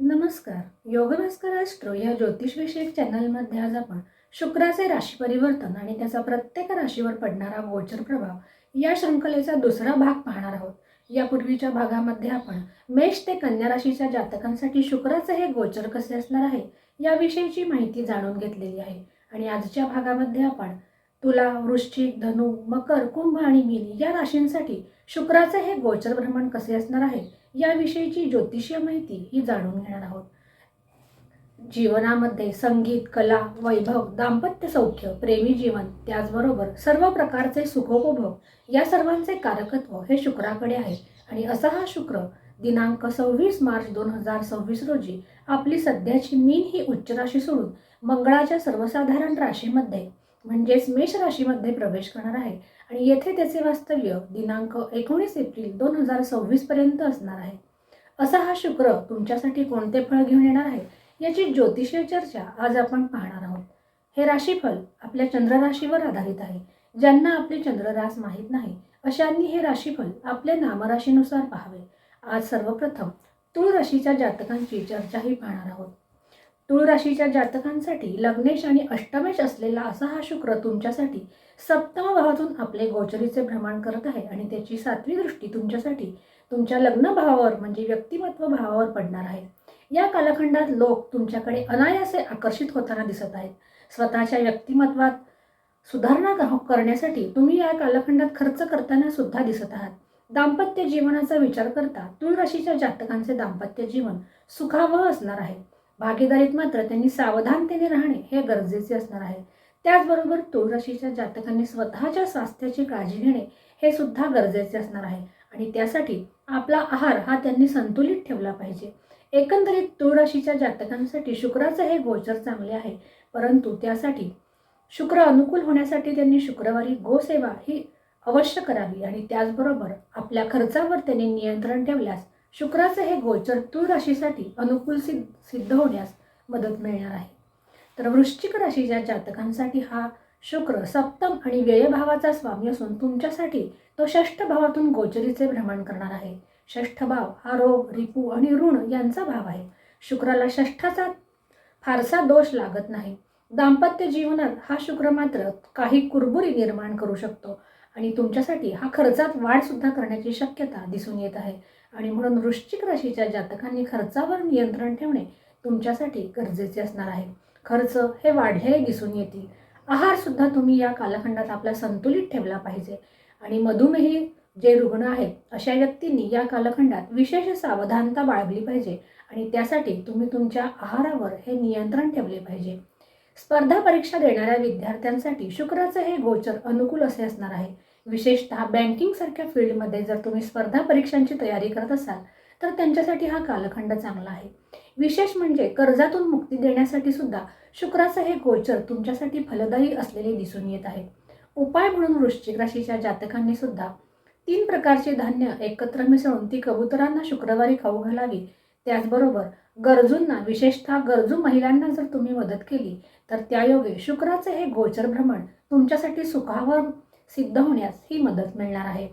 नमस्कार. योगभास्कर ॲस्ट्रो या ज्योतिषविषयक चॅनलमध्ये आज आपण शुक्राचे राशी परिवर्तन आणि त्याचा प्रत्येक राशीवर पडणारा गोचर प्रभाव या शृंखलेचा दुसरा भाग पाहणार आहोत. यापूर्वीच्या भागामध्ये आपण मेष ते कन्या राशीच्या जातकांसाठी शुक्राचे हे गोचर कसे असणार आहे याविषयीची माहिती जाणून घेतलेली आहे. आणि आजच्या भागामध्ये आपण तुला, वृश्चिक, धनु, मकर, कुंभ आणि मीन या राशींसाठी शुक्राचे हे गोचर भ्रमण कसे असणार आहे याविषयीची ज्योतिषीय माहिती ही जाणून घेणार आहोत. जीवनामध्ये संगीत, कला, वैभव, दाम्पत्य सौख्य, प्रेमी जीवन, त्याचबरोबर सर्व प्रकारचे सुखोपभोग या सर्वांचे कारकत्व हे शुक्राकडे आहे. आणि असा हा शुक्र दिनांक 26 मार्च 2026 रोजी आपली सध्याची मीन ही उच्च राशी सोडून मंगळाच्या सर्वसाधारण राशीमध्ये म्हणजेच मेष राशीमध्ये प्रवेश करणार आहे. आणि येथे त्याचे वास्तव्य दिनांक 19 एप्रिल 2026 पर्यंत असणार आहे. असा हा शुक्र तुमच्यासाठी कोणते फळ घेऊन येणार आहे याची ज्योतिषीय चर्चा आज आपण पाहणार आहोत. हे राशीफल आपल्या चंद्र राशीवर आधारित आहे. ज्यांना आपले चंद्ररास माहीत नाही अशांनी हे राशीफल आपल्या नामराशीनुसार पाहावे. आज सर्वप्रथम तुळ राशीच्या जातकांची चर्चाही पाहणार आहोत. तुळ राशीच्या जातकांसाठी लग्नेश आणि अष्टमेश असलेला असा हा शुक्र तुमच्यासाठी सप्तम भावातून आपले गोचरीचे भ्रमण करत आहे. आणि त्याची 7वी दृष्टी तुमच्यासाठी तुमच्या लग्न भावावर म्हणजे व्यक्तिमत्व भावावर पडणार आहे. या कालखंडात लोक तुमच्याकडे अनायासे आकर्षित होताना दिसत आहेत. स्वतःच्या व्यक्तिमत्वात सुधारणा करण्यासाठी तुम्ही या कालखंडात खर्च करताना सुद्धा दिसत आहात. दाम्पत्य जीवनाचा विचार करता तुळ राशीच्या जातकांचे दाम्पत्य जीवन सुखावह असणार आहे. भागीदारीत मात्र त्यांनी सावधानतेने राहणे हे गरजेचे असणार आहे. त्याचबरोबर तुळ राशीच्या जातकांनी स्वतःच्या स्वास्थ्याची काळजी घेणे हे सुद्धा गरजेचे असणार आहे. आणि त्यासाठी आपला आहार हा त्यांनी संतुलित ठेवला पाहिजे. एकंदरीत तुळ राशीच्या जातकांसाठी शुक्राचे हे गोचर चांगले आहे. परंतु त्यासाठी शुक्र अनुकूल होण्यासाठी त्यांनी शुक्रवारी गोसेवा ही अवश्य करावी. आणि त्याचबरोबर आपल्या खर्चावर त्यांनी नियंत्रण ठेवल्यास शुक्राचे हे गोचर तुळ राशीसाठी अनुकूल सिद्ध होण्यास मदत मिळणार आहे. तर वृश्चिक राशीच्या जातकांसाठी हा शुक्र सप्तम आणि व्ययभावाचा स्वामी असून तुमच्यासाठी तो षष्ठ भावातून गोचरीचे भ्रमण करणार आहे. षष्ठ भाव हा रोग, रिपू आणि ऋण यांचा भाव आहे. शुक्राला षष्ठाचा फारसा दोष लागत नाही. दाम्पत्य जीवनात हा शुक्र मात्र काही कुरबुरी निर्माण करू शकतो आणि तुमच्यासाठी हा खर्चात वाढ सुद्धा करण्याची शक्यता दिसून येत आहे. आणि म्हणून वृश्चिक राशीच्या जातकांनी खर्चावर नियंत्रण ठेवणे तुमच्यासाठी गरजेचे असणार आहे. खर्च हे वाढलेले दिसून येतील. आहार सुद्धा तुम्ही या कालखंडात आपला संतुलित ठेवला पाहिजे. आणि मधुमेही जे रुग्ण आहेत अशा व्यक्तींनी या कालखंडात विशेष सावधानता बाळगली पाहिजे. आणि त्यासाठी तुम्ही तुमच्या आहारावर हे नियंत्रण ठेवले पाहिजे. स्पर्धा परीक्षा देणाऱ्या विद्यार्थ्यांसाठी शुक्राचे हे गोचर अनुकूल असे असणार आहे. विशेषतः बँकिंग सारख्या फील्डमध्ये जर तुम्ही स्पर्धा परीक्षांची तयारी करत असाल तर त्यांच्यासाठी हा कालखंड चांगला आहे. विशेष म्हणजे कर्जातून मुक्ती देण्यासाठी सुद्धा शुक्राचे हे गोचर तुमच्यासाठी फलदायी असलेले दिसून येत आहे. उपाय म्हणून वृश्चिक राशीच्या जातकांनी सुद्धा 3 प्रकारचे धान्य एकत्र मिसळून ती कबुतरांना शुक्रवारी खाऊ घालावी. त्याचबरोबर गरजूंना, विशेषतः गरजू महिलांना जर तुम्ही मदत केली तर त्यायोगे शुक्राचे हे गोचर भ्रमण तुमच्यासाठी सुखावर सिद्ध होण्यास ही मदत मिळणार आहे.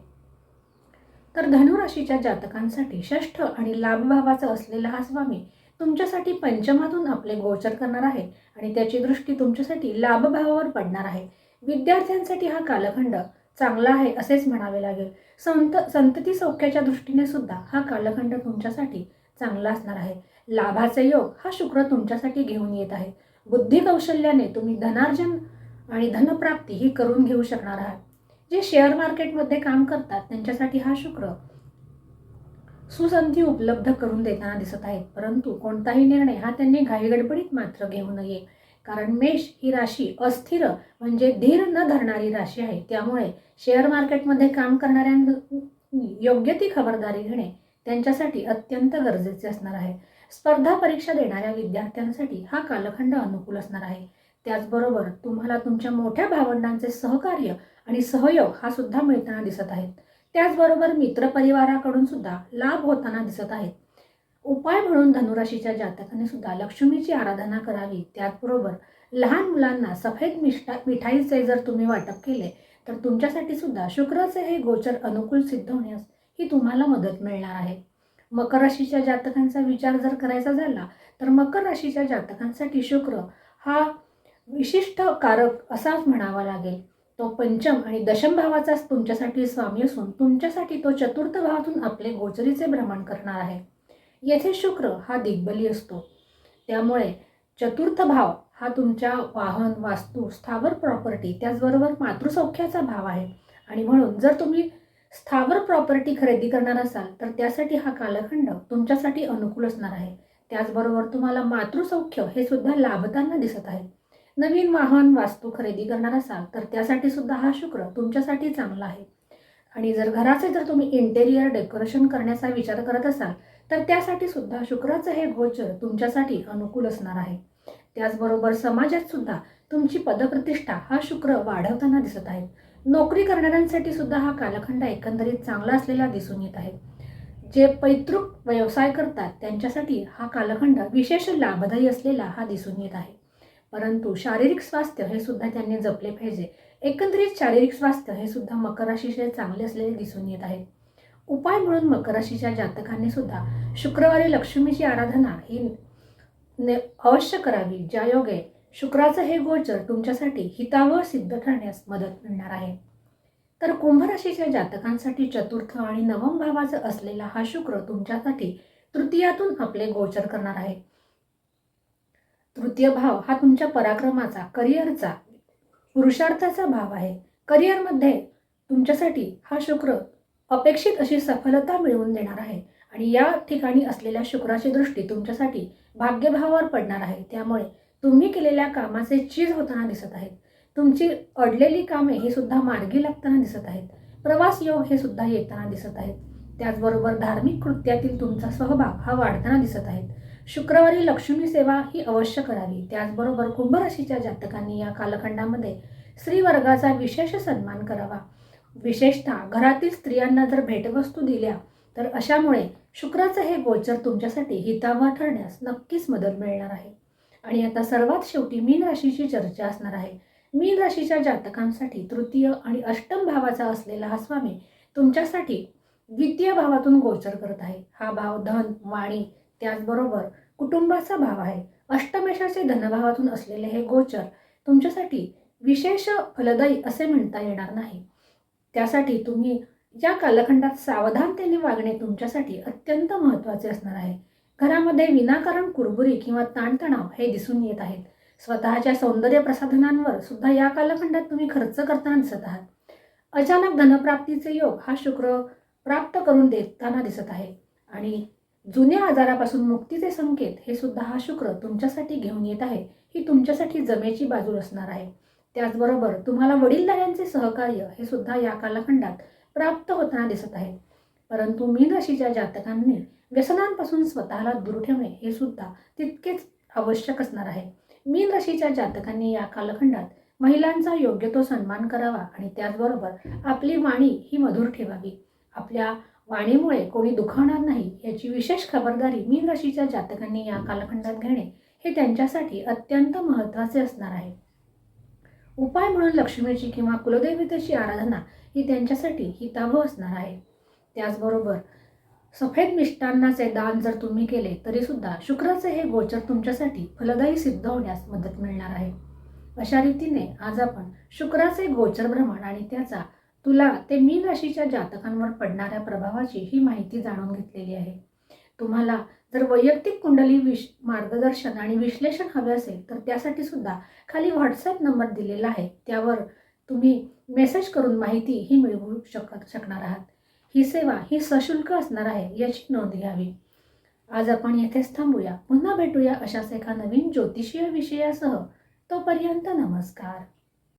तर धनुराशीच्या जातकांसाठी षष्ठ आणि लाभ भावाचा असलेला हा स्वामी तुमच्यासाठी पंचमातून आपले गोचर करणार आहे. आणि त्याची दृष्टी तुमच्यासाठी लाभ भावावर पडणार आहे. विद्यार्थ्यांसाठी हा कालखंड चांगला आहे असेच म्हणावे लागेल. संतती सौख्याच्या दृष्टीने सुद्धा हा कालखंड तुमच्यासाठी चांगला असणार आहे. लाभाचे योग हा शुक्र तुमच्यासाठी घेऊन येत आहे. बुद्धी कौशल्याने तुम्ही धनार्जन आणि धनप्राप्ती ही करून घेऊ शकणार आहात. जे शेअर मार्केटमध्ये काम करतात त्यांच्यासाठी हा शुक्र सुसंधी उपलब्ध करून देताना दिसत आहेत. परंतु कोणताही निर्णय हा त्यांनी घाईगडबडीत मात्र घेऊ नये. कारण मेष ही राशी अस्थिर म्हणजे धीर न धरणारी राशी आहे. त्यामुळे शेअर मार्केटमध्ये काम करणाऱ्यांनी योग्य ती खबरदारी घेणे त्यांच्यासाठी अत्यंत गरजेचे असणार आहे. स्पर्धा परीक्षा देणाऱ्या विद्यार्थ्यांसाठी हा कालखंड अनुकूल असणार आहे. त्याचबरोबर तुम्हाला तुमच्या मोठ्या भावंडांचे सहकार्य आणि सहयोग हा सुद्धा मिळताना दिसत आहेत. त्याचबरोबर मित्रपरिवाराकडून सुद्धा लाभ होताना दिसत आहेत. उपाय म्हणून धनुराशीच्या जातकाने सुद्धा लक्ष्मीची आराधना करावी. त्याचबरोबर लहान मुलांना सफेद मिठाईचे जर तुम्ही वाटप केले तर तुमच्यासाठी सुद्धा शुक्राचे हे गोचर अनुकूल सिद्ध होण्यास ही तुम्हाला मदत मिळणार आहे. मकर राशीच्या जातकांचा विचार जर करायचा झाला तर मकर राशीच्या जातकांसाठी शुक्र हा विशिष्ट कारक असाच म्हणावा लागेल. तो पंचम आणि दशम भावाचाच तुमच्यासाठी स्वामी असून तुमच्यासाठी तो चतुर्थ भावातून आपले गोचरीचे भ्रमण करणार आहे. येथे शुक्र हा दिग्बली असतो. त्यामुळे चतुर्थ भाव हा तुमच्या वाहन, वास्तू, स्थावर प्रॉपर्टी त्याचबरोबर मातृसौख्याचा भाव आहे. आणि म्हणून जर तुम्ही स्थावर प्रॉपर्टी खरेदी करणार असाल तर त्यासाठी हा कालखंड तुमच्यासाठी अनुकूल असणार आहे. त्याचबरोबर तुम्हाला मातृसौख्य हे सुद्धा लाभताना दिसत आहे. नवीन वाहन, वास्तू खरेदी करणार असाल तर त्यासाठी सुद्धा हा शुक्र तुमच्यासाठी चांगला आहे. आणि जर तुम्ही इंटेरियर डेकोरेशन करण्याचा विचार करत असाल तर त्यासाठी सुद्धा शुक्राचं हे गोचर तुमच्यासाठी अनुकूल असणार आहे. त्याचबरोबर समाजात सुद्धा तुमची पदप्रतिष्ठा हा शुक्र वाढवताना दिसत आहे. नोकरी करणाऱ्यांसाठी सुद्धा हा कालखंड एकंदरीत चांगला असलेला दिसून येत आहे. जे पैतृक व्यवसाय करतात त्यांच्यासाठी हा कालखंड विशेष लाभदायी असलेला हा दिसून येत आहे. परंतु शारीरिक स्वास्थ्य हे सुद्धा त्यांनी जपले पाहिजे. एकंदरीत शारीरिक स्वास्थ्य हे सुद्धा मकर राशीचे चांगले असलेले दिसून येत आहे. उपाय म्हणून मकर राशीच्या जातकांनी सुद्धा शुक्रवारी लक्ष्मीची आराधना ही अवश्य करावी, ज्यायोगे शुक्राचं हे गोचर तुमच्यासाठी हितावह सिद्ध ठरण्यास मदत मिळणार आहे. तर कुंभ राशीच्या जातकांसाठी चतुर्थ आणि नवम भावाचा असलेला हा शुक्र तुमच्यासाठी तृतीयातून आपले गोचर करणार आहे. तृतीय भाव हा तुमच्या पराक्रमाचा, करिअरचा, पुरुषार्थाचा भाव आहे. करिअरमध्ये तुमच्यासाठी हा शुक्र अपेक्षित अशी सफलता मिळवून देणार आहे. आणि या ठिकाणी असलेल्या शुक्राची दृष्टी तुमच्यासाठी भाग्यभावावर पडणार आहे. त्यामुळे तुम्ही केलेल्या कामाचे चीज होताना दिसत आहेत. तुमची अडलेली कामे हे सुद्धा मार्गी लागताना दिसत आहेत. प्रवास योग हे सुद्धा येताना दिसत आहेत. त्याचबरोबर धार्मिक कृत्यातील तुमचा सहभाग हा वाढताना दिसत आहेत. शुक्रवारी लक्ष्मी सेवा ही अवश्य करावी. त्याचबरोबर कुंभ राशीच्या जातकांनी या कालखंडामध्ये स्त्रीवर्गाचा विशेष सन्मान करावा. विशेषतः घरातील स्त्रियांना जर भेटवस्तू दिल्या तर अशामुळे शुक्राचं हे गोचर तुमच्यासाठी हितावह ठरण्यास नक्कीच मदत मिळणार आहे. आणि आता सर्वात शेवटी मीन राशीची चर्चा असणार आहे. मीन राशीच्या जातकांसाठी तृतीय आणि अष्टम भावाचा असलेला हा स्वामी तुमच्यासाठी द्वितीय भावातून गोचर करत आहे. हा भाव धन, वाणी त्याचबरोबर कुटुंबाचा भाव आहे. अष्टमेशाचे धनभावातून असलेले हे गोचर तुमच्यासाठी विशेष फलदायी असे म्हणता येणार नाही. त्यासाठी तुम्ही या कालखंडात सावधानतेने वागणे तुमच्यासाठी अत्यंत महत्त्वाचे असणार आहे. घरामध्ये विनाकारण कुरबुरी किंवा ताणतणाव हे दिसून येत आहेत. स्वतःच्या सौंदर्य प्रसाधनांवर सुद्धा या कालखंडात तुम्ही खर्च करताना दिसत आहात. अचानक धनप्राप्तीचे योग हा शुक्र प्राप्त करून देताना दिसत आहे. आणि जुन्या आजारापासून मुक्तीचे संकेत हे सुद्धा हा शुक्र तुमच्यासाठी घेऊन येत आहे. ही तुमच्यासाठी जमेची बाजू असणार आहे. त्याचबरोबर तुम्हाला वडीलधाऱ्यांचे सहकार्य हे सुद्धा या कालखंडात प्राप्त होताना दिसत आहे. परंतु मीन राशीच्या जातकांनी व्यसनांपासून स्वतःला दूर ठेवणे हे सुद्धा तितकेच आवश्यक असणार आहे. मीन राशीच्या जातकांनी या कालखंडात महिलांचा योग्य तो सन्मान करावा आणि त्याचबरोबर आपली वाणी ही मधुर ठेवावी. आपल्या वाणीमुळे कोणी दुखावणार नाही याची विशेष खबरदारी मीन राशीच्या जातकांनी या कालखंडात घेणे हे त्यांच्यासाठी अत्यंत महत्त्वाचे असणार आहे. उपाय म्हणून लक्ष्मीची किंवा कुलदेवतेची आराधना ही त्यांच्यासाठी हितावह असणार आहे. त्याचबरोबर सफेद मिष्टान्नाचे दान जर तुम्ही केले तरी सुद्धा शुक्राचे हे गोचर तुमच्यासाठी फलदायी सिद्ध होण्यास मदत मिळणार आहे. अशा रीतीने आज आपण शुक्राचे गोचर भ्रमण आणि त्याचा तुला ते मीन राशीच्या जातकांवर पडणाऱ्या प्रभावाची ही माहिती जाणून घेतलेली आहे. तुम्हाला जर वैयक्तिक कुंडली मार्गदर्शन आणि विश्लेषण हवे असेल तर त्यासाठी सुद्धा खाली व्हॉट्सॲप नंबर दिलेला आहे. त्यावर तुम्ही मेसेज करून माहिती ही मिळवू शकणार आहात. ही सेवा ही सशुल्क असणार आहे याची नोंद घ्यावी. आज आपण येथेच थांबूया. पुन्हा भेटूया अशाच एका नवीन ज्योतिषीय विषयासह. तोपर्यंत नमस्कार.